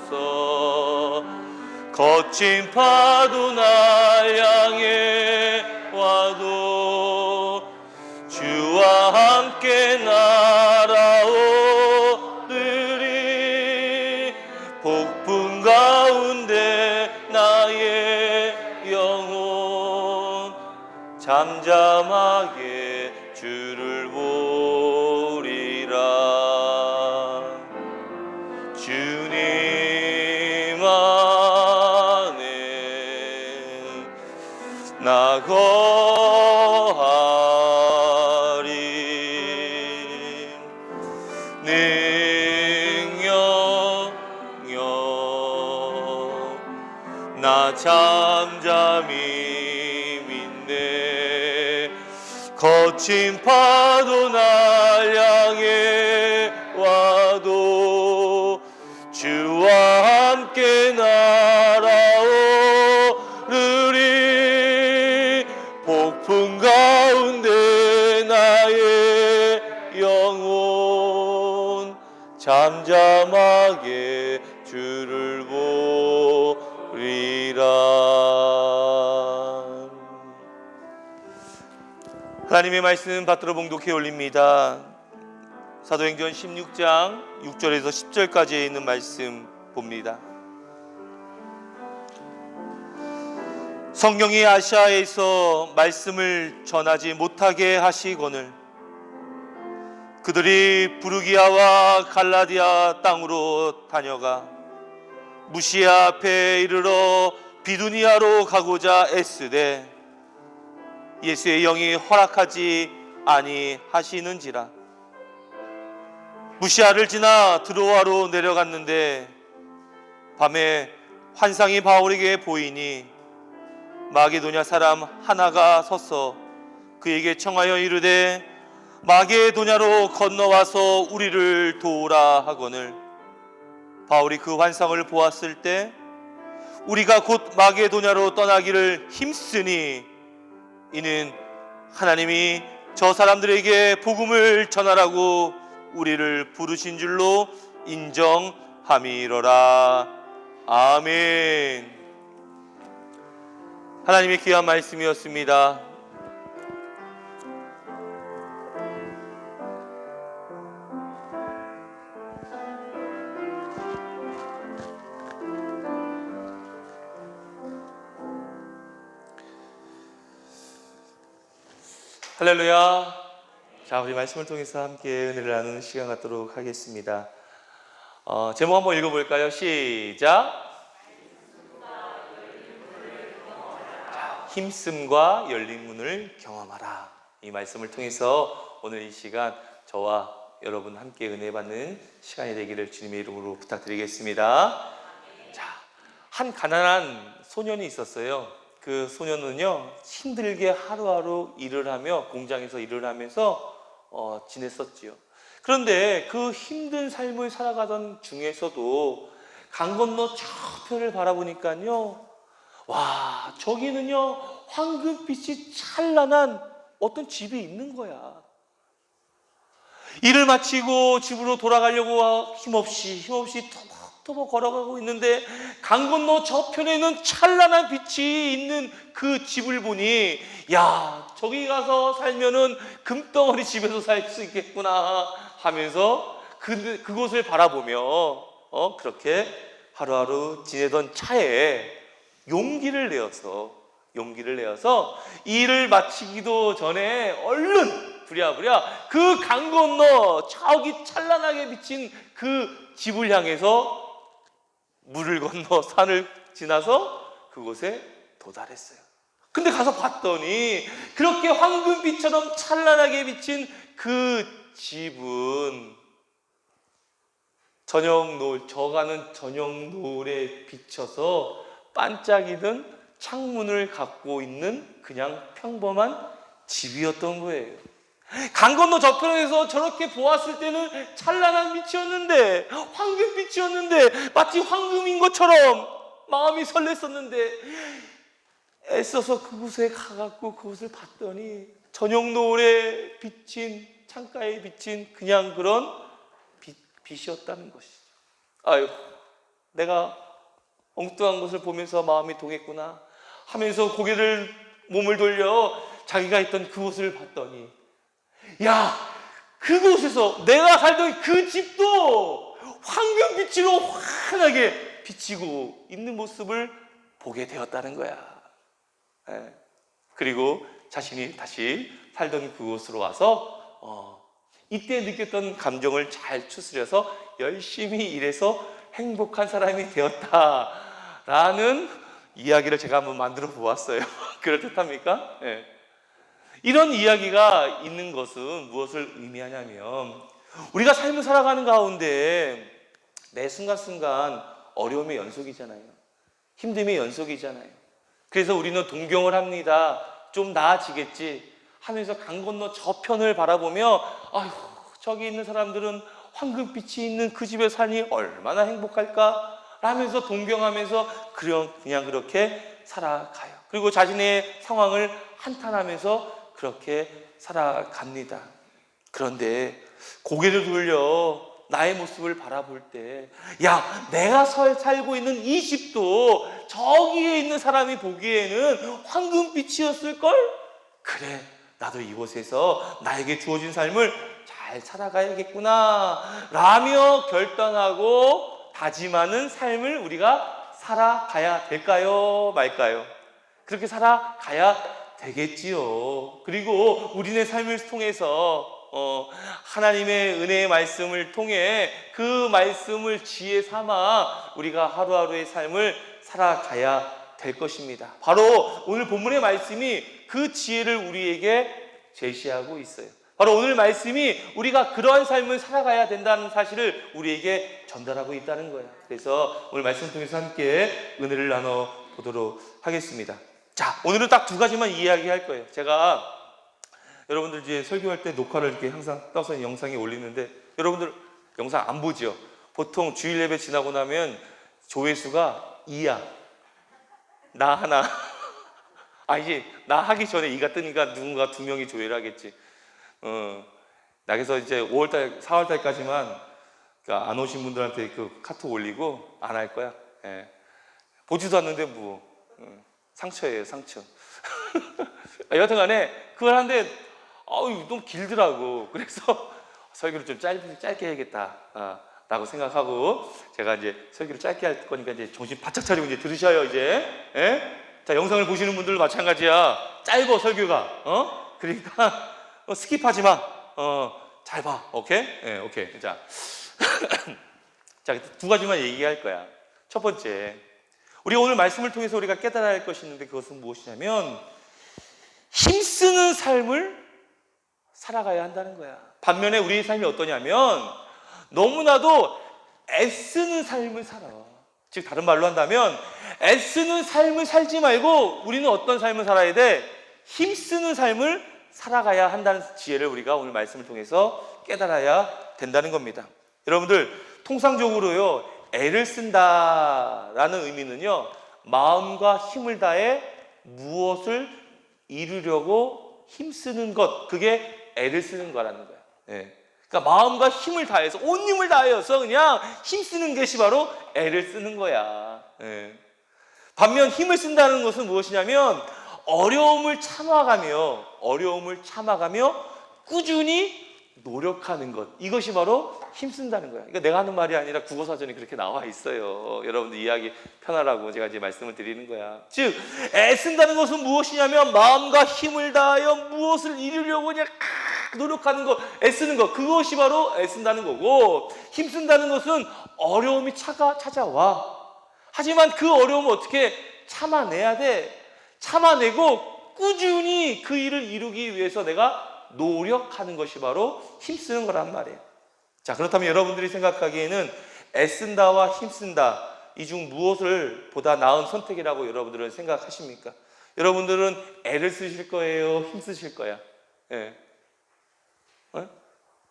주옵소서. 거친 파도 날 향해 와도 주와 함께 날아오르리. 폭풍 가운데 나의 영혼 잠잠하게 주를 보리라. 주님 안에 나 거하리. 능력여 나 잠잠히 믿네. 거친 파도 날 향해 와도 주와 함께 날아오르리. 폭풍 가운데 나의 영혼 잠잠하게 주를 보리라. 하나님의 말씀 받들어 봉독해 올립니다. 사도행전 16장 6절에서 10절까지에 있는 말씀 봅니다. 성령이 아시아에서 말씀을 전하지 못하게 하시거늘 그들이 부르기아와 갈라디아 땅으로 다녀가 무시아 앞에 이르러 비두니아로 가고자 애쓰되 예수의 영이 허락하지 아니하시는지라. 무시아를 지나 드로아로 내려갔는데 밤에 환상이 바울에게 보이니 마게도냐 사람 하나가 서서 그에게 청하여 이르되 마게도냐로 건너와서 우리를 도우라 하거늘 바울이 그 환상을 보았을 때 우리가 곧 마게도냐로 떠나기를 힘쓰니 이는 하나님이 저 사람들에게 복음을 전하라고 우리를 부르신 줄로 인정함이로라. 아멘. 하나님의 귀한 말씀이었습니다. 할렐루야. 자, 우리 말씀을 통해서 함께 은혜를 나누는 시간 갖도록 하겠습니다. 제목 한번 읽어볼까요? 시작. 자, 힘씀과 열린 문을 경험하라. 이 말씀을 통해서 오늘 이 시간 저와 여러분 함께 은혜 받는 시간이 되기를 주님의 이름으로 부탁드리겠습니다. 자, 한 가난한 소년이 있었어요. 그 소년은요 힘들게 하루하루 일을 하며 공장에서 일을 하면서 지냈었지요. 그런데 그 힘든 삶을 살아가던 중에서도 강 건너 저편을 바라보니까요, 와, 저기는요 황금빛이 찬란한 어떤 집이 있는 거야. 일을 마치고 집으로 돌아가려고 힘없이 터벅터벅 걸어가고 있는데 강 건너 저편에는 찬란한 빛이 있는 그 집을 보니, 야, 저기 가서 살면은 금덩어리 집에서 살 수 있겠구나 하면서 그곳을 바라보며 그렇게 하루하루 지내던 차에 용기를 내어서 일을 마치기도 전에 얼른 부랴부랴 그 강 건너 저기 찬란하게 비친 그 집을 향해서 물을 건너 산을 지나서 그곳에 도달했어요. 근데 가서 봤더니 그렇게 황금빛처럼 찬란하게 비친 그 집은 저가는 저녁 노을에 비쳐서 반짝이던 창문을 갖고 있는 그냥 평범한 집이었던 거예요. 강 건너 저편에서 저렇게 보았을 때는 찬란한 빛이었는데, 황금빛이었는데, 마치 황금인 것처럼 마음이 설렜었는데, 애써서 그곳에 가갖고 그곳을 봤더니 저녁 노을에 비친, 창가에 비친 그냥 그런 빛이었다는 것이죠. 아유, 내가 엉뚱한 것을 보면서 마음이 동했구나 하면서 몸을 돌려 자기가 있던 그곳을 봤더니, 야, 그곳에서 내가 살던 그 집도 황금빛으로 환하게 비치고 있는 모습을 보게 되었다는 거야. 그리고 자신이 다시 살던 그곳으로 와서 이때 느꼈던 감정을 잘 추스려서 열심히 일해서 행복한 사람이 되었다라는 이야기를 제가 한번 만들어 보았어요. 그럴듯합니까? 이런 이야기가 있는 것은 무엇을 의미하냐면, 우리가 삶을 살아가는 가운데 매 순간순간 어려움의 연속이잖아요. 힘듦의 연속이잖아요. 그래서 우리는 동경을 합니다. 좀 나아지겠지 하면서 강 건너 저편을 바라보며, 아휴, 저기 있는 사람들은 황금빛이 있는 그 집에 사니 얼마나 행복할까 하면서 동경하면서 그냥 그렇게 살아가요. 그리고 자신의 상황을 한탄하면서 그렇게 살아갑니다. 그런데 고개를 돌려 나의 모습을 바라볼 때, 야, 내가 살고 있는 이 집도 저기에 있는 사람이 보기에는 황금빛이었을걸? 그래, 나도 이곳에서 나에게 주어진 삶을 잘 살아가야겠구나 라며 결단하고 다짐하는 삶을 우리가 살아가야 될까요? 말까요? 그렇게 살아가야 되겠지요. 그리고 우리네 삶을 통해서 하나님의 은혜의 말씀을 통해 그 말씀을 지혜 삼아 우리가 하루하루의 삶을 살아가야 될 것입니다. 바로 오늘 본문의 말씀이 그 지혜를 우리에게 제시하고 있어요. 바로 오늘 말씀이 우리가 그러한 삶을 살아가야 된다는 사실을 우리에게 전달하고 있다는 거예요. 그래서 오늘 말씀 통해서 함께 은혜를 나눠보도록 하겠습니다. 자, 오늘은 딱 두 가지만 이야기할 거예요. 제가 여러분들 이제 설교할 때 녹화를 이렇게 항상 떠서 영상에 올리는데, 여러분들 영상 안 보죠? 보통 주일 예배 지나고 나면 조회수가 2야. 나 하나. 이제 나 하기 전에 2가 뜨니까 누군가 2명이 조회를 하겠지. 나 그래서 이제 5월달, 4월달까지만 안 오신 분들한테 그 카톡 올리고 안 할 거야. 보지도 않는데 뭐. 상처예요, 상처. 여하튼 간에 그걸 하는데 너무 길더라고. 그래서 설교를 좀 짧게 해야겠다 라고 생각하고, 제가 이제 설교를 짧게 할 거니까 이제 정신 바짝 차리고 이제 들으셔요, 이제. 자, 영상을 보시는 분들도 마찬가지야. 짧어, 설교가. 그러니까 스킵하지 마. 잘 봐. 오케이? 오케이. 자, 자, 두 가지만 얘기할 거야. 첫 번째, 우리 오늘 말씀을 통해서 우리가 깨달아야 할 것이 있는데, 그것은 무엇이냐면 힘쓰는 삶을 살아가야 한다는 거야. 반면에 우리의 삶이 어떠냐면 너무나도 애쓰는 삶을 살아. 즉 다른 말로 한다면 애쓰는 삶을 살지 말고 우리는 어떤 삶을 살아야 돼? 힘쓰는 삶을 살아가야 한다는 지혜를 우리가 오늘 말씀을 통해서 깨달아야 된다는 겁니다. 여러분들, 통상적으로요, 애를 쓴다라는 의미는요, 마음과 힘을 다해 무엇을 이루려고 힘쓰는 것, 그게 애를 쓰는 거라는 거야. 그러니까 마음과 힘을 다해서, 온 힘을 다해서 그냥 힘쓰는 것이 바로 애를 쓰는 거야. 반면 힘을 쓴다는 것은 무엇이냐면 어려움을 참아가며 꾸준히 노력하는 것, 이것이 바로 힘쓴다는 거야. 그러니까 내가 하는 말이 아니라 국어사전에 그렇게 나와 있어요. 여러분들 이해하기 편하라고 제가 이제 말씀을 드리는 거야. 즉 애쓴다는 것은 무엇이냐면 마음과 힘을 다하여 무엇을 이루려고 그냥 노력하는 것, 애쓰는 것, 그것이 바로 애쓴다는 거고, 힘쓴다는 것은 어려움이 찾아와. 하지만 그 어려움을 어떻게 참아내야 돼. 참아내고 꾸준히 그 일을 이루기 위해서 내가 노력하는 것이 바로 힘쓰는 거란 말이에요. 자, 그렇다면 여러분들이 생각하기에는 애쓴다와 힘쓴다, 이 중 무엇을 보다 나은 선택이라고 여러분들은 생각하십니까? 여러분들은 애를 쓰실 거예요? 힘쓰실 거야?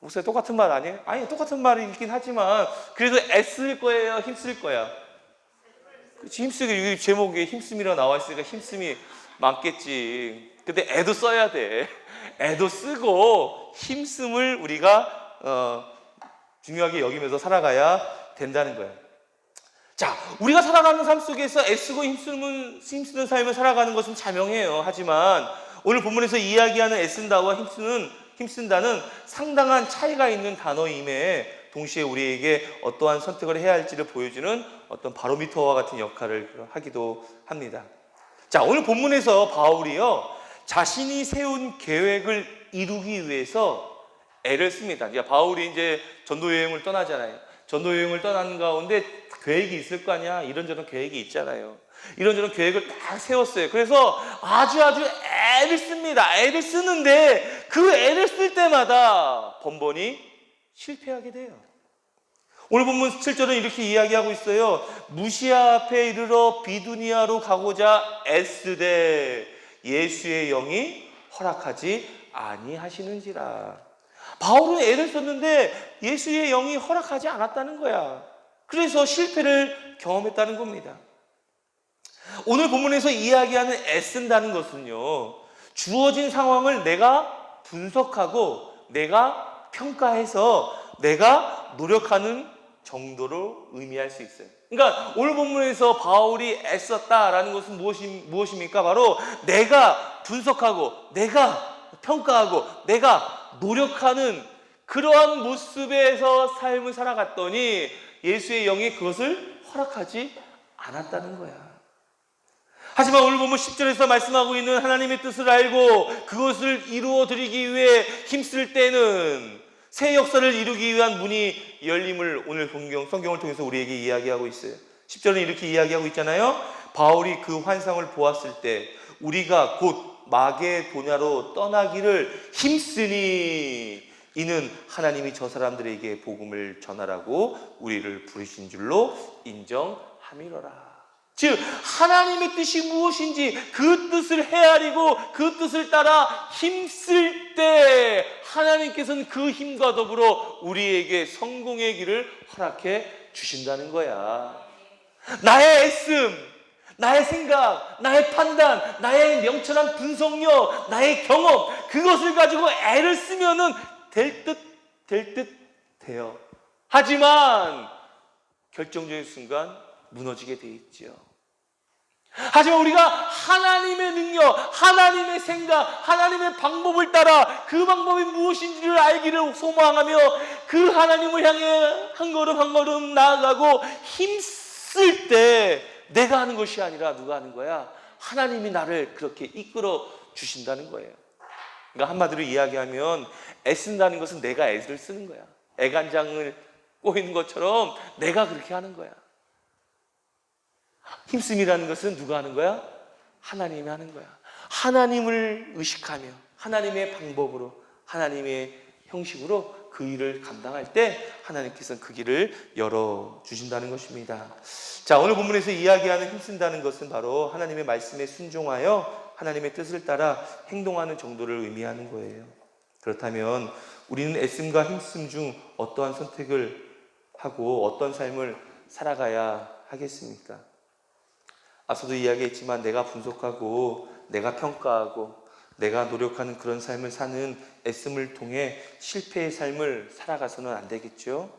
목사님 똑같은 말 아니에요? 아니, 똑같은 말이긴 하지만 그래도 애쓸 거예요? 힘쓸 거야? 그치, 힘쓰기, 여기 제목에 힘씀이라고 나와 있으니까 힘씀이 많겠지. 근데 애도 써야 돼. 애도 쓰고 힘씀을 우리가 중요하게 여기면서 살아가야 된다는 거예요. 자, 우리가 살아가는 삶 속에서 애쓰고 힘쓰는 삶을 살아가는 것은 자명해요. 하지만 오늘 본문에서 이야기하는 애쓴다와 힘쓴다는 상당한 차이가 있는 단어임에 동시에 우리에게 어떠한 선택을 해야 할지를 보여주는 어떤 바로미터와 같은 역할을 하기도 합니다. 자, 오늘 본문에서 바울이요, 자신이 세운 계획을 이루기 위해서 애를 씁니다. 바울이 이제 전도 여행을 떠나잖아요. 전도 여행을 떠나는 가운데 계획이 있을 거 아니야. 이런저런 계획이 있잖아요. 이런저런 계획을 딱 세웠어요. 그래서 아주 애를 씁니다. 애를 쓰는데 그 애를 쓸 때마다 번번이 실패하게 돼요. 오늘 본문 7절은 이렇게 이야기하고 있어요. 무시아 앞에 이르러 비두니아로 가고자 애쓰되 예수의 영이 허락하지 아니하시는지라. 바울은 애를 썼는데 예수의 영이 허락하지 않았다는 거야. 그래서 실패를 경험했다는 겁니다. 오늘 본문에서 이야기하는 애쓴다는 것은요, 주어진 상황을 내가 분석하고 내가 평가해서 내가 노력하는 정도로 의미할 수 있어요. 그러니까 오늘 본문에서 바울이 애썼다라는 것은 무엇입니까? 바로 내가 분석하고 내가 평가하고 내가 노력하는 그러한 모습에서 삶을 살아갔더니 예수의 영이 그것을 허락하지 않았다는 거야. 하지만 오늘 보면 10절에서 말씀하고 있는 하나님의 뜻을 알고 그것을 이루어 드리기 위해 힘쓸 때는 새 역사를 이루기 위한 문이 열림을 오늘 성경을 통해서 우리에게 이야기하고 있어요. 10절은 이렇게 이야기하고 있잖아요. 바울이 그 환상을 보았을 때 우리가 곧 마게도냐로 떠나기를 힘쓰니 이는 하나님이 저 사람들에게 복음을 전하라고 우리를 부르신 줄로 인정함이로라. 즉 하나님의 뜻이 무엇인지 그 뜻을 헤아리고 그 뜻을 따라 힘쓸 때 하나님께서는 그 힘과 더불어 우리에게 성공의 길을 허락해 주신다는 거야. 나의 애씀, 나의 생각, 나의 판단, 나의 명철한 분석력, 나의 경험, 그것을 가지고 애를 쓰면은 될 듯 돼요. 하지만 결정적인 순간 무너지게 돼 있죠. 하지만 우리가 하나님의 능력, 하나님의 생각, 하나님의 방법을 따라 그 방법이 무엇인지를 알기를 소망하며 그 하나님을 향해 한 걸음 한 걸음 나아가고 힘쓸 때 내가 하는 것이 아니라 누가 하는 거야? 하나님이 나를 그렇게 이끌어 주신다는 거예요. 그러니까 한마디로 이야기하면 애쓴다는 것은 내가 애를 쓰는 거야. 애간장을 꼬이는 것처럼 내가 그렇게 하는 거야. 힘씀이라는 것은 누가 하는 거야? 하나님이 하는 거야. 하나님을 의식하며 하나님의 방법으로 하나님의 형식으로 그 일을 감당할 때 하나님께서는 그 길을 열어주신다는 것입니다. 자, 오늘 본문에서 이야기하는 힘쓴다는 것은 바로 하나님의 말씀에 순종하여 하나님의 뜻을 따라 행동하는 정도를 의미하는 거예요. 그렇다면 우리는 애씀과 힘씀 중 어떠한 선택을 하고 어떤 삶을 살아가야 하겠습니까? 앞서도 이야기했지만 내가 분석하고 내가 평가하고 내가 노력하는 그런 삶을 사는 애씀을 통해 실패의 삶을 살아가서는 안 되겠죠.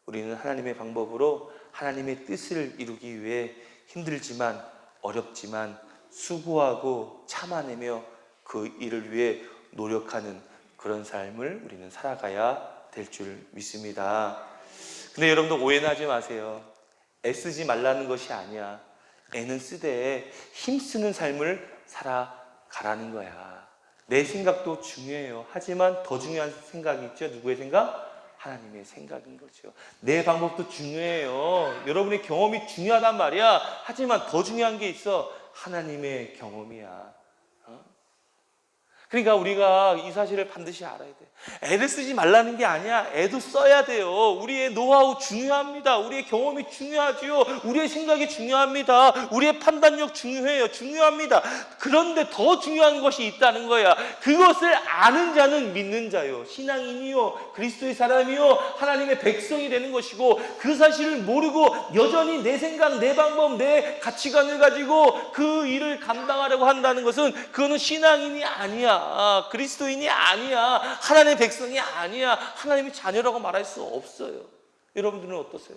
우리는 하나님의 방법으로 하나님의 뜻을 이루기 위해 힘들지만 어렵지만 수고하고 참아내며 그 일을 위해 노력하는 그런 삶을 우리는 살아가야 될 줄 믿습니다. 근데 여러분들 오해는 하지 마세요. 애쓰지 말라는 것이 아니야. 애는 쓰되 힘쓰는 삶을 살아가라는 거야. 내 생각도 중요해요. 하지만 더 중요한 생각이 있죠. 누구의 생각? 하나님의 생각인 거죠. 내 방법도 중요해요. 여러분의 경험이 중요하단 말이야. 하지만 더 중요한 게 있어. 하나님의 경험이야. 그러니까 우리가 이 사실을 반드시 알아야 돼. 애를 쓰지 말라는 게 아니야. 애도 써야 돼요. 우리의 노하우 중요합니다. 우리의 경험이 중요하지요. 우리의 생각이 중요합니다. 우리의 판단력 중요해요. 중요합니다. 그런데 더 중요한 것이 있다는 거야. 그것을 아는 자는 믿는 자요. 신앙인이요. 그리스도의 사람이요. 하나님의 백성이 되는 것이고 그 사실을 모르고 여전히 내 생각, 내 방법, 내 가치관을 가지고 그 일을 감당하려고 한다는 것은 그거는 신앙인이 아니야. 그리스도인이 아니야. 하나님의 백성이 아니야. 하나님의 자녀라고 말할 수 없어요. 여러분들은 어떠세요?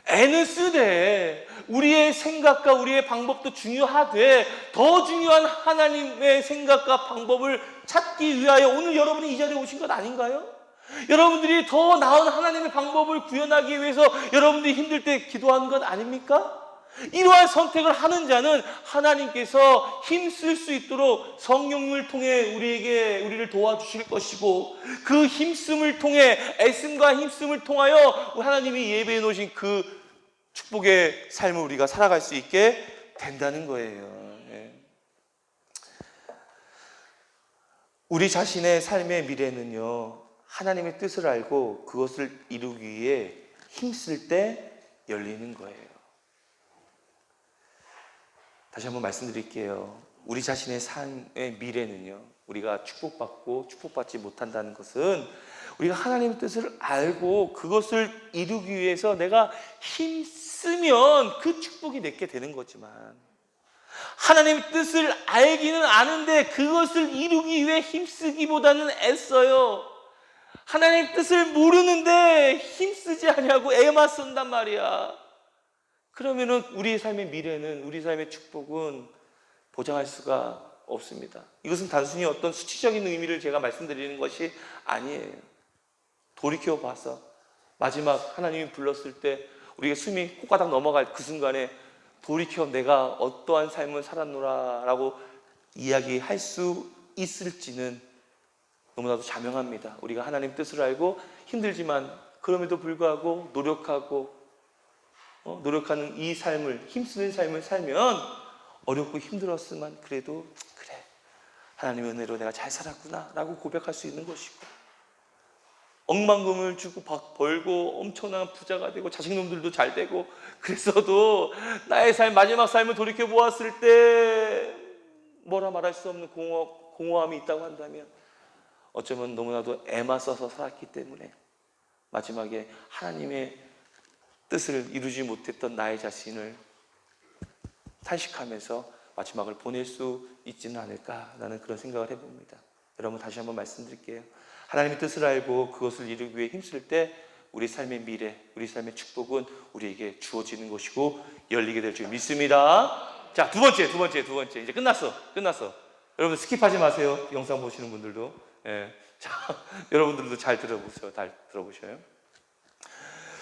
애는 쓰되 우리의 생각과 우리의 방법도 중요하되 더 중요한 하나님의 생각과 방법을 찾기 위하여 오늘 여러분이 이 자리에 오신 것 아닌가요? 여러분들이 더 나은 하나님의 방법을 구현하기 위해서 여러분들이 힘들 때 기도하는 것 아닙니까? 이러한 선택을 하는 자는 하나님께서 힘쓸 수 있도록 성령을 통해 우리를 도와주실 것이고, 그 힘씀을 통해, 애씀과 힘씀을 통하여 하나님이 예배해 놓으신 그 축복의 삶을 우리가 살아갈 수 있게 된다는 거예요. 우리 자신의 삶의 미래는요, 하나님의 뜻을 알고 그것을 이루기 위해 힘쓸 때 열리는 거예요. 다시 한번 말씀드릴게요. 우리 자신의 삶의 미래는요, 우리가 축복받고 축복받지 못한다는 것은 우리가 하나님의 뜻을 알고 그것을 이루기 위해서 내가 힘쓰면 그 축복이 내게 되는 거지만, 하나님의 뜻을 알기는 아는데 그것을 이루기 위해 힘쓰기보다는 애써요. 하나님의 뜻을 모르는데 힘쓰지 않냐고 애만 쓴단 말이야. 그러면은 우리의 삶의 미래는, 우리 삶의 축복은 보장할 수가 없습니다. 이것은 단순히 어떤 수치적인 의미를 제가 말씀드리는 것이 아니에요. 돌이켜 봐서 마지막 하나님이 불렀을 때 우리가 숨이 코가닥 넘어갈 그 순간에 돌이켜 내가 어떠한 삶을 살았노라 라고 이야기할 수 있을지는 너무나도 자명합니다. 우리가 하나님 뜻을 알고 힘들지만 그럼에도 불구하고 노력하는 이 삶을, 힘쓰는 삶을 살면 어렵고 힘들었지만 그래도 그래, 하나님의 은혜로 내가 잘 살았구나 라고 고백할 수 있는 것이고, 억만금을 주고 벌고 엄청난 부자가 되고 자식놈들도 잘 되고 그랬어도 나의 마지막 삶을 돌이켜 보았을 때 뭐라 말할 수 없는 공허함이 있다고 한다면, 어쩌면 너무나도 애만 써서 살았기 때문에 마지막에 하나님의 뜻을 이루지 못했던 나의 자신을 탄식하면서 마지막을 보낼 수 있지는 않을까라는 그런 생각을 해봅니다. 여러분, 다시 한번 말씀드릴게요. 하나님의 뜻을 알고 그것을 이루기 위해 힘쓸 때 우리 삶의 미래, 우리 삶의 축복은 우리에게 주어지는 것이고 열리게 될 줄 믿습니다. 자, 두 번째. 이제 끝났어. 여러분 스킵하지 마세요. 영상 보시는 분들도. 자, 여러분들도 잘 들어보셔요.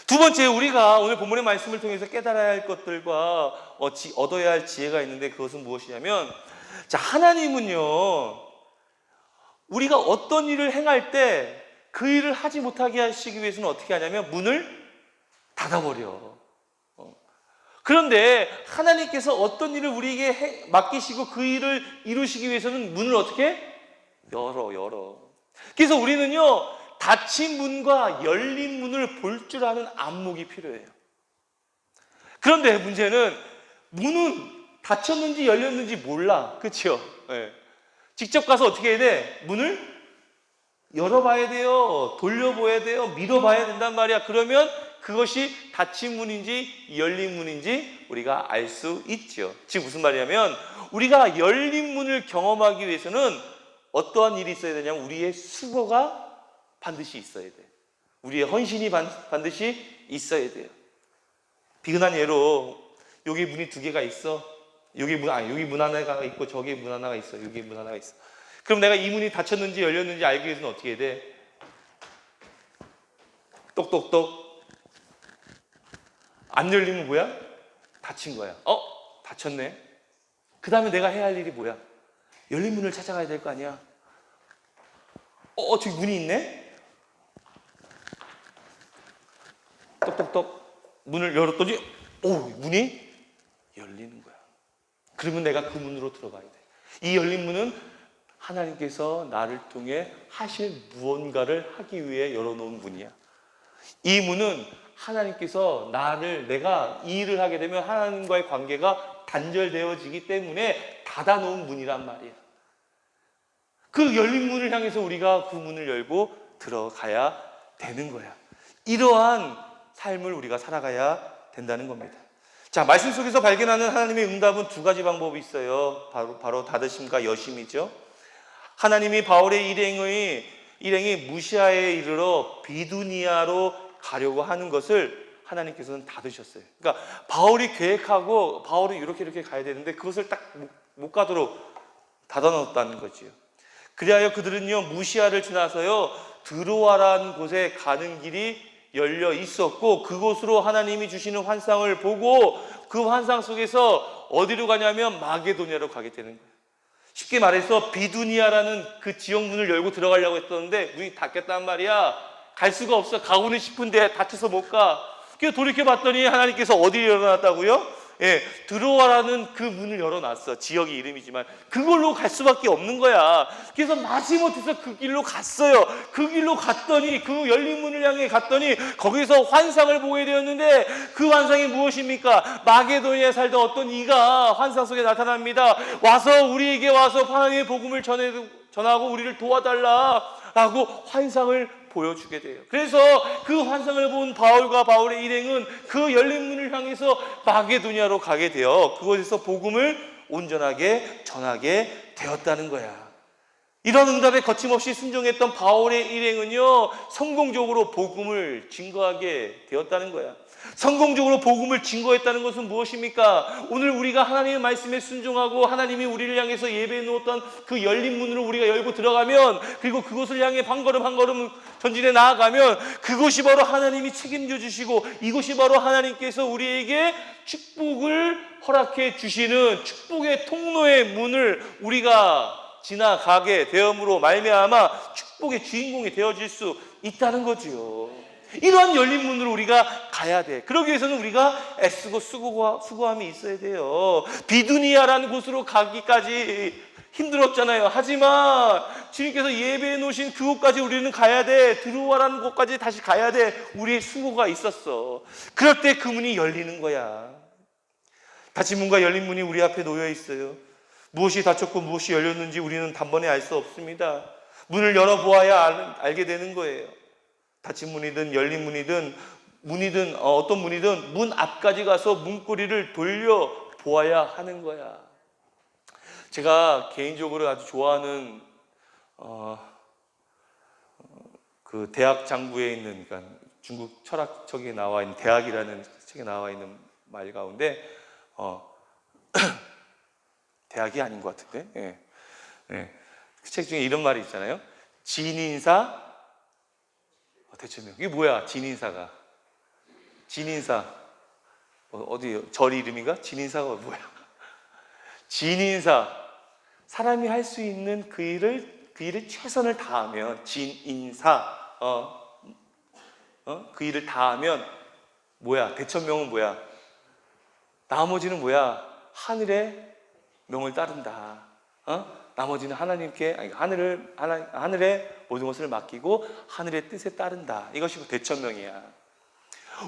두 번째, 우리가 오늘 본문의 말씀을 통해서 깨달아야 할 것들과 얻어야 할 지혜가 있는데, 그것은 무엇이냐면, 자, 하나님은요, 우리가 어떤 일을 행할 때 그 일을 하지 못하게 하시기 위해서는 어떻게 하냐면 문을 닫아버려. 그런데 하나님께서 어떤 일을 우리에게 맡기시고 그 일을 이루시기 위해서는 문을 어떻게? 열어. 그래서 우리는요, 닫힌 문과 열린 문을 볼 줄 아는 안목이 필요해요. 그런데 문제는 문은 닫혔는지 열렸는지 몰라. 그렇죠? 직접 가서 어떻게 해야 돼? 문을 열어봐야 돼요. 돌려봐야 돼요. 밀어봐야 된단 말이야. 그러면 그것이 닫힌 문인지 열린 문인지 우리가 알 수 있죠. 지금 무슨 말이냐면, 우리가 열린 문을 경험하기 위해서는 어떠한 일이 있어야 되냐면 우리의 수고가 반드시 있어야 돼. 우리의 헌신이 반드시 있어야 돼요. 비근한 예로 여기 문이 두 개가 있어. 여기 문 하나가 있고 저기 문 하나가 있어. 여기 문 하나가 있어. 그럼 내가 이 문이 닫혔는지 열렸는지 알기 위해서는 어떻게 해야 돼? 똑똑똑. 안 열리면 뭐야? 닫힌 거야. 닫혔네. 그 다음에 내가 해야 할 일이 뭐야? 열린 문을 찾아가야 될 거 아니야. 저기 문이 있네? 똑똑똑. 문을 열었더니 문이 열리는 거야. 그러면 내가 그 문으로 들어가야 돼. 이 열린 문은 하나님께서 나를 통해 하실 무언가를 하기 위해 열어놓은 문이야. 이 문은 하나님께서 내가 이 일을 하게 되면 하나님과의 관계가 단절되어지기 때문에 닫아놓은 문이란 말이야. 그 열린 문을 향해서 우리가 그 문을 열고 들어가야 되는 거야. 이러한 삶을 우리가 살아가야 된다는 겁니다. 자, 말씀 속에서 발견하는 하나님의 응답은 두 가지 방법이 있어요. 바로 다드심과 여심이죠. 하나님이 바울의 일행이 무시아에 이르러 비두니아로 가려고 하는 것을 하나님께서는 닫으셨어요. 그러니까 바울이 계획하고 바울이 이렇게 가야 되는데 그것을 딱 못 가도록 닫아놓았다는 거지요. 그리하여 그들은요 무시아를 지나서요 드로아라는 곳에 가는 길이 열려 있었고, 그곳으로 하나님이 주시는 환상을 보고 그 환상 속에서 어디로 가냐면 마게도냐로 가게 되는 거예요. 쉽게 말해서 비두니아라는 그 지역 문을 열고 들어가려고 했었는데 문이 닫혔단 말이야. 갈 수가 없어. 가고는 싶은데 닫혀서 못 가. 그래서 돌이켜 봤더니 하나님께서 어디를 열어놨다고요? 예, 드로아라는 그 문을 열어놨어. 지역의 이름이지만 그걸로 갈 수밖에 없는 거야. 그래서 마지못해서 그 길로 갔어요. 그 길로 갔더니 그 열린 문을 향해 갔더니 거기서 환상을 보게 되었는데 그 환상이 무엇입니까? 마게도니아에 살던 어떤 이가 환상 속에 나타납니다. 와서 우리에게 와서 하나님의 복음을 전하고 우리를 도와달라라고 환상을 보여주게 돼요. 그래서 그 환상을 본 바울과 바울의 일행은 그 열린 문을 향해서 마게도냐로 가게 되어 그곳에서 복음을 온전하게 전하게 되었다는 거야. 이런 응답에 거침없이 순종했던 바울의 일행은요 성공적으로 복음을 증거하게 되었다는 거야. 성공적으로 복음을 증거했다는 것은 무엇입니까? 오늘 우리가 하나님의 말씀에 순종하고 하나님이 우리를 향해서 예배해 놓았던 그 열린 문으로 우리가 열고 들어가면, 그리고 그곳을 향해 한 걸음 한 걸음 전진해 나아가면 그곳이 바로 하나님이 책임져 주시고 이곳이 바로 하나님께서 우리에게 축복을 허락해 주시는 축복의 통로의 문을 우리가 지나가게 되음으로 말미암아 축복의 주인공이 되어질 수 있다는 거지요. 이러한 열린 문으로 우리가 가야 돼. 그러기 위해서는 우리가 애쓰고 수고함이 있어야 돼요. 비두니아라는 곳으로 가기까지 힘들었잖아요. 하지만 주님께서 예배해 놓으신 그곳까지 우리는 가야 돼. 드로아라는 곳까지 다시 가야 돼. 우리의 수고가 있었어. 그럴 때 그 문이 열리는 거야. 닫힌 문과 열린 문이 우리 앞에 놓여 있어요. 무엇이 닫혔고 무엇이 열렸는지 우리는 단번에 알 수 없습니다. 문을 열어보아야 알게 되는 거예요. 닫힌 문이든 열린 문이든 어떤 문이든 문 앞까지 가서 문고리를 돌려 보아야 하는 거야. 제가 개인적으로 아주 좋아하는 그 대학 장부에 있는, 그러니까 중국 철학책에 나와 있는 대학이라는 책에 나와 있는 말 가운데 대학이 아닌 것 같은데, 그 책 중에 이런 말이 있잖아요. 진인사 대천명. 이게 뭐야? 진인사 어디 절 이름인가? 진인사가 뭐야? 진인사, 사람이 할 수 있는 그 일을 최선을 다하면 진인사, 그 일을 다하면 뭐야? 대천명은 뭐야? 나머지는 뭐야? 하늘의 명을 따른다. 나머지는 하나님께, 하늘의 모든 것을 맡기고 하늘의 뜻에 따른다. 이것이 대천명이야.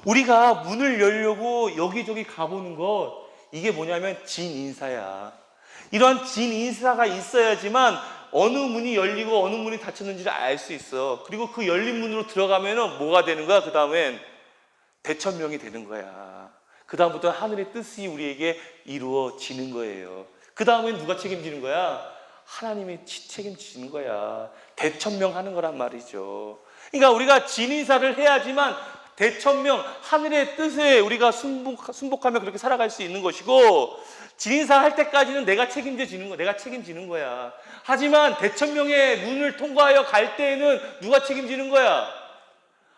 우리가 문을 열려고 여기저기 가보는 것, 이게 뭐냐면 진인사야. 이런 진인사가 있어야지만 어느 문이 열리고 어느 문이 닫혔는지를 알 수 있어. 그리고 그 열린 문으로 들어가면 뭐가 되는 거야? 그 다음엔 대천명이 되는 거야. 그 다음부터 하늘의 뜻이 우리에게 이루어지는 거예요. 그 다음엔 누가 책임지는 거야? 하나님이 책임지는 거야. 대천명하는 거란 말이죠. 그러니까 우리가 진인사를 해야지만 대천명, 하늘의 뜻에 우리가 순복하며 그렇게 살아갈 수 있는 것이고, 진인사 할 때까지는 내가 책임지는 거야. 하지만 대천명의 문을 통과하여 갈 때에는 누가 책임지는 거야?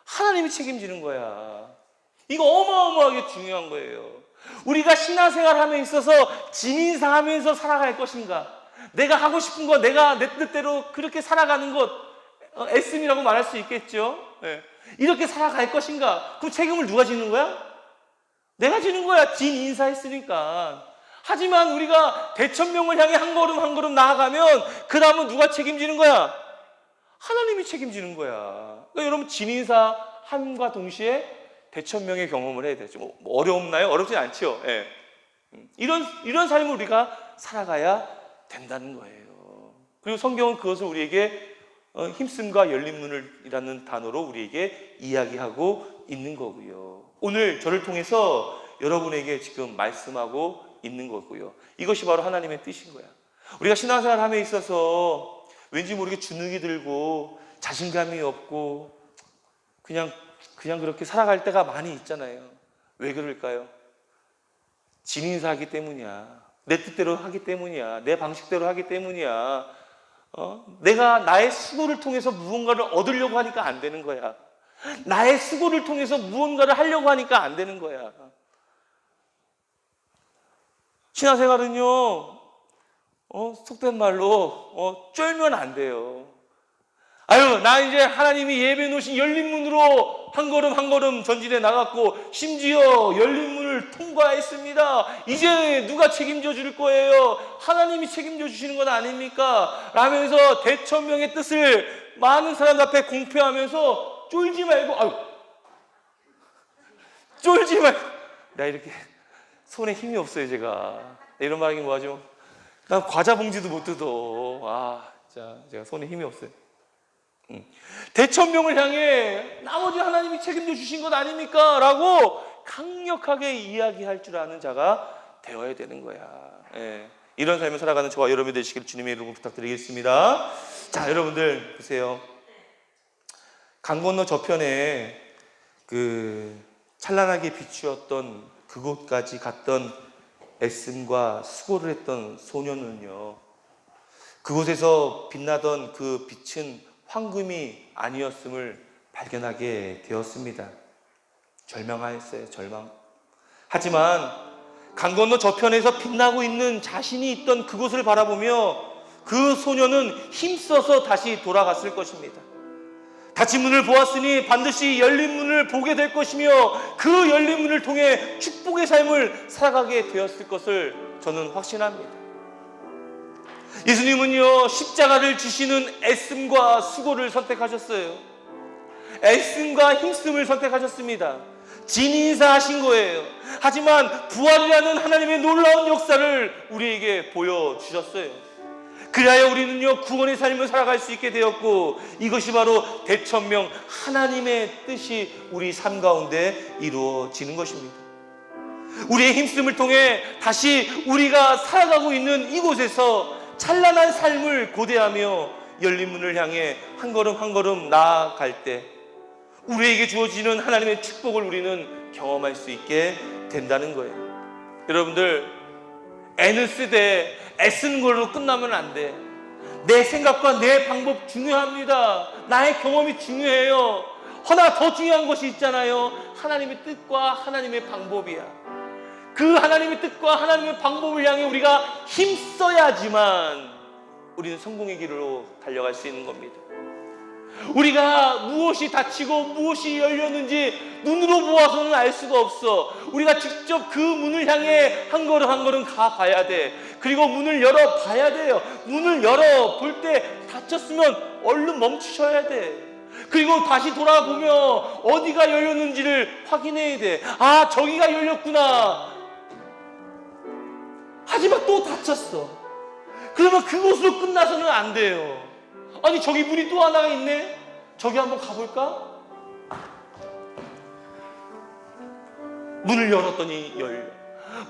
하나님이 책임지는 거야. 이거 어마어마하게 중요한 거예요. 우리가 신앙생활 함에 있어서 진인사하면서 살아갈 것인가? 내가 하고 싶은 거, 내가 내 뜻대로 그렇게 살아가는 것, 애씀이라고 말할 수 있겠죠. 이렇게 살아갈 것인가? 그럼 책임을 누가 지는 거야? 내가 지는 거야. 진인사했으니까. 하지만 우리가 대천명을 향해 한 걸음 한 걸음 나아가면 그 다음은 누가 책임지는 거야? 하나님이 책임지는 거야. 그러니까 여러분, 진인사함과 동시에 대천명의 경험을 해야 되죠. 뭐 어렵나요? 어렵지 않죠. 이런 삶을 우리가 살아가야 된다는 거예요. 그리고 성경은 그것을 우리에게 힘씀과 열린 문을이라는 단어로 우리에게 이야기하고 있는 거고요. 오늘 저를 통해서 여러분에게 지금 말씀하고 있는 거고요. 이것이 바로 하나님의 뜻인 거야. 우리가 신앙생활 함에 있어서 왠지 모르게 주눅이 들고 자신감이 없고 그냥 그렇게 살아갈 때가 많이 있잖아요. 왜 그럴까요? 진인사하기 때문이야. 내 뜻대로 하기 때문이야. 내 방식대로 하기 때문이야. 내가 나의 수고를 통해서 무언가를 얻으려고 하니까 안 되는 거야. 나의 수고를 통해서 무언가를 하려고 하니까 안 되는 거야. 신앙생활은요, 속된 말로, 쫄면 안 돼요. 아유, 나 이제 하나님이 예배 놓으신 열린 문으로 한 걸음 한 걸음 전진해 나갔고, 심지어 열린 문을 통과했습니다. 이제 누가 책임져 줄 거예요? 하나님이 책임져 주시는 건 아닙니까? 라면서 대천명의 뜻을 많은 사람 앞에 공표하면서 쫄지 말고, 쫄지 말고. 나 이렇게 손에 힘이 없어요, 제가. 이런 말하긴 뭐하죠? 난 과자 봉지도 못 뜯어. 진짜 제가 손에 힘이 없어요. 대천명을 향해 나머지 하나님이 책임져 주신 것 아닙니까? 라고 강력하게 이야기할 줄 아는 자가 되어야 되는 거야. 예. 이런 삶을 살아가는 저와 여러분이 되시길 주님의 이름으로 부탁드리겠습니다. 자, 여러분들 보세요. 강 건너 저편에 찬란하게 비추었던 그곳까지 갔던 애씀과 수고를 했던 소년은요, 그곳에서 빛나던 그 빛은 황금이 아니었음을 발견하게 되었습니다. 절망하였어요, 절망. 하지만 강 건너 저편에서 빛나고 있는 자신이 있던 그곳을 바라보며 그 소년은 힘써서 다시 돌아갔을 것입니다. 닫힌 문을 보았으니 반드시 열린 문을 보게 될 것이며 그 열린 문을 통해 축복의 삶을 살아가게 되었을 것을 저는 확신합니다. 예수님은요, 십자가를 지시는 애씀과 수고를 선택하셨어요. 애씀과 힘씀을 선택하셨습니다. 진인사하신 거예요. 하지만 부활이라는 하나님의 놀라운 역사를 우리에게 보여주셨어요. 그래야 우리는요, 구원의 삶을 살아갈 수 있게 되었고, 이것이 바로 대천명 하나님의 뜻이 우리 삶 가운데 이루어지는 것입니다. 우리의 힘씀을 통해 다시 우리가 살아가고 있는 이곳에서 찬란한 삶을 고대하며 열린 문을 향해 한 걸음 한 걸음 나아갈 때 우리에게 주어지는 하나님의 축복을 우리는 경험할 수 있게 된다는 거예요. 여러분들, 애는 쓰되 애쓰는 걸로 끝나면 안 돼. 내 생각과 내 방법 중요합니다. 나의 경험이 중요해요. 허나 더 중요한 것이 있잖아요. 하나님의 뜻과 하나님의 방법이야. 그 하나님의 뜻과 하나님의 방법을 향해 우리가 힘써야지만 우리는 성공의 길로 달려갈 수 있는 겁니다. 우리가 무엇이 닫히고 무엇이 열렸는지 눈으로 보아서는 알 수가 없어. 우리가 직접 그 문을 향해 한 걸음 한 걸음 가봐야 돼. 그리고 문을 열어봐야 돼요. 문을 열어볼 때 닫혔으면 얼른 멈추셔야 돼. 그리고 다시 돌아보며 어디가 열렸는지를 확인해야 돼. 저기가 열렸구나. 하지만 또 닫혔어. 그러면 그곳으로 끝나서는 안 돼요. 아니, 저기 문이 또 하나가 있네? 저기 한번 가볼까? 문을 열었더니 열려.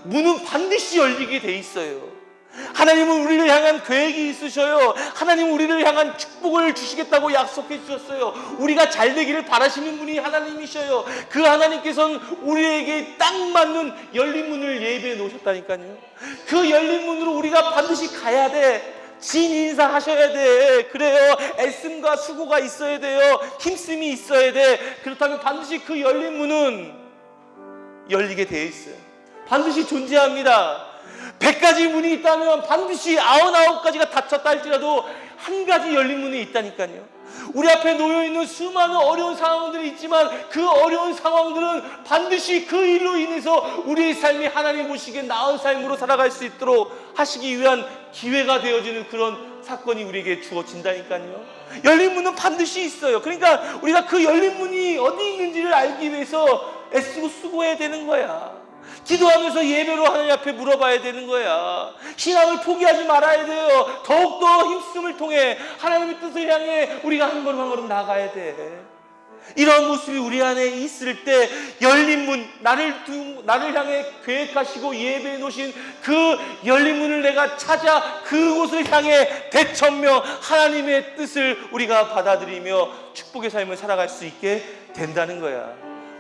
문은 반드시 열리게 돼 있어요. 하나님은 우리를 향한 계획이 있으셔요. 하나님은 우리를 향한 축복을 주시겠다고 약속해 주셨어요. 우리가 잘 되기를 바라시는 분이 하나님이셔요. 그 하나님께서는 우리에게 딱 맞는 열린 문을 예비해 놓으셨다니까요. 그 열린 문으로 우리가 반드시 가야 돼. 진인사 하셔야 돼. 그래요. 애씀과 수고가 있어야 돼요. 힘씀이 있어야 돼. 그렇다면 반드시 그 열린 문은 열리게 돼 있어요. 반드시 존재합니다. 100가지 문이 있다면 반드시 99가지가 닫혔다 할지라도 한 가지 열린 문이 있다니까요. 우리 앞에 놓여있는 수많은 어려운 상황들이 있지만 그 어려운 상황들은 반드시 그 일로 인해서 우리의 삶이 하나님 보시기에 나은 삶으로 살아갈 수 있도록 하시기 위한 기회가 되어지는 그런 사건이 우리에게 주어진다니까요. 열린 문은 반드시 있어요. 그러니까 우리가 그 열린 문이 어디 있는지를 알기 위해서 애쓰고 수고해야 되는 거야. 기도하면서 예배로 하나님 앞에 물어봐야 되는 거야. 신앙을 포기하지 말아야 돼요. 더욱더 힘쓰을 통해 하나님의 뜻을 향해 우리가 한 걸음 한 걸음 나가야 돼. 이런 모습이 우리 안에 있을 때 열린 문, 나를 향해 계획하시고 예배해 놓으신 그 열린 문을 내가 찾아 그곳을 향해 대천명 하나님의 뜻을 우리가 받아들이며 축복의 삶을 살아갈 수 있게 된다는 거야.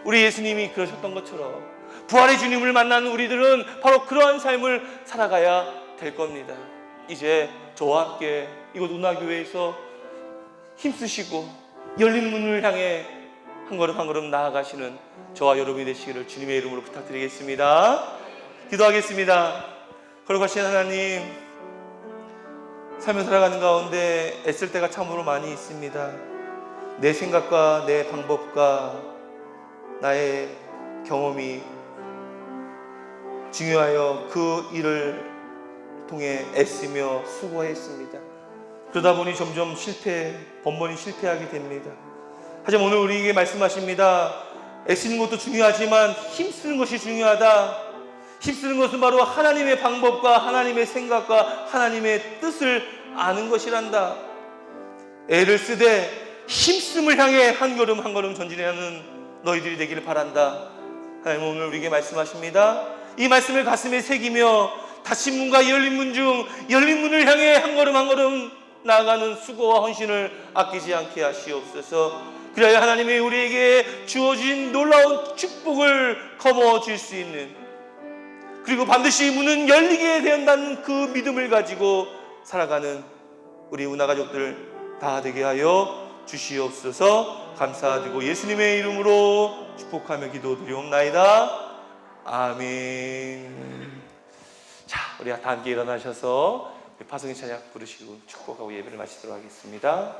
우리 예수님이 그러셨던 것처럼 부활의 주님을 만난 우리들은 바로 그러한 삶을 살아가야 될 겁니다. 이제 저와 함께 이곳 운하교회에서 힘쓰시고 열린 문을 향해 한 걸음 한 걸음 나아가시는 저와 여러분이 되시기를 주님의 이름으로 부탁드리겠습니다. 기도하겠습니다. 거룩하신 하나님, 삶을 살아가는 가운데 애쓸 때가 참으로 많이 있습니다. 내 생각과 내 방법과 나의 경험이 중요하여 그 일을 통해 애쓰며 수고했습니다. 그러다 보니 점점 번번이 실패하게 됩니다. 하지만 오늘 우리에게 말씀하십니다. 애쓰는 것도 중요하지만 힘쓰는 것이 중요하다. 힘쓰는 것은 바로 하나님의 방법과 하나님의 생각과 하나님의 뜻을 아는 것이란다. 애를 쓰되 힘씀을 향해 한 걸음 한 걸음 전진하는 너희들이 되기를 바란다. 하나님 오늘 우리에게 말씀하십니다. 이 말씀을 가슴에 새기며 닫힌 문과 열린 문 중 열린 문을 향해 한 걸음 한 걸음 나아가는 수고와 헌신을 아끼지 않게 하시옵소서. 그래야 하나님이 우리에게 주어진 놀라운 축복을 거머쥘 수 있는, 그리고 반드시 문은 열리게 된다는 그 믿음을 가지고 살아가는 우리 운하가족들 다 되게 하여 주시옵소서. 감사드리고 예수님의 이름으로 축복하며 기도드리옵나이다. 아멘. 자, 우리 다 함께 일어나셔서 파송의 찬양 부르시고 축복하고 예배를 마치도록 하겠습니다.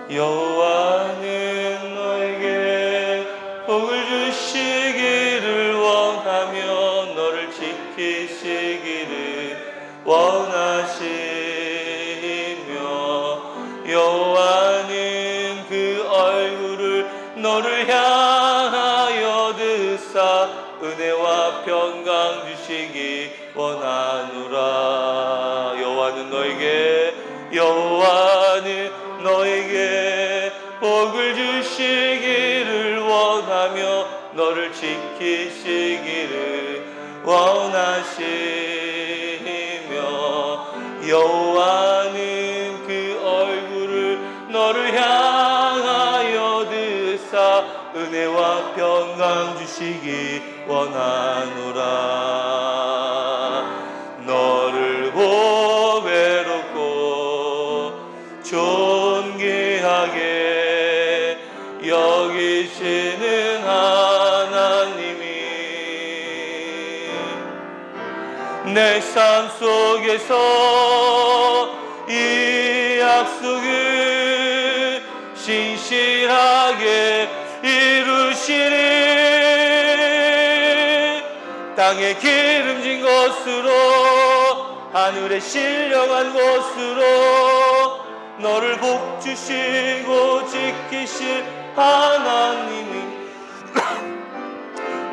여호와는 너에게 복을 주시기를 원하며 너를 지키시기를 원하시며, 여호와는 그 얼굴을 너를 향하여 드사 은혜와 평강 주시기 원하노라. 여호와는 너에게 복을 주시기를 원하며 너를 지키시기를 원하시며, 여호와는 그 얼굴을 너를 향하여 드사 은혜와 평강 주시기 원하노라. 너를 보배롭고 존귀하게 여기시는 하나님이 내 삶 속에서 이 약속을 신실하게 이루시리. 땅에 기름진 것으로 하늘에 신령한 것으로 너를 복주시고 지키실 하나님이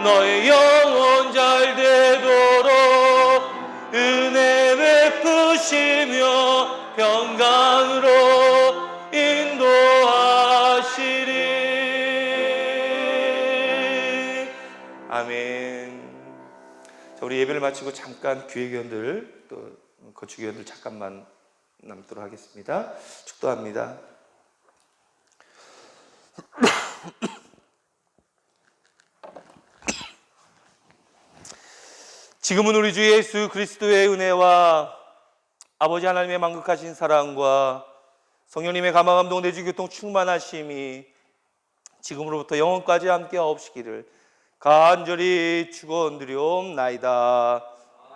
너의 영혼 잘 되도록 은혜 베푸시며 평강으로 인도하시리. 아멘. 자, 우리 예배를 마치고 잠깐 교회교원들 또 거주교원들 잠깐만 남도록 하겠습니다. 축도합니다. 지금은 우리 주 예수 그리스도의 은혜와 아버지 하나님의 만극하신 사랑과 성령님의 감화 감동 내주 교통 충만하심이 지금으로부터 영원까지 함께 하옵시기를 간절히 축원드리옵나이다.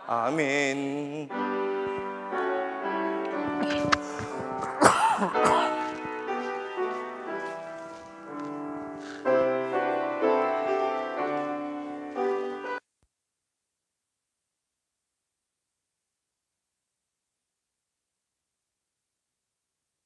아멘.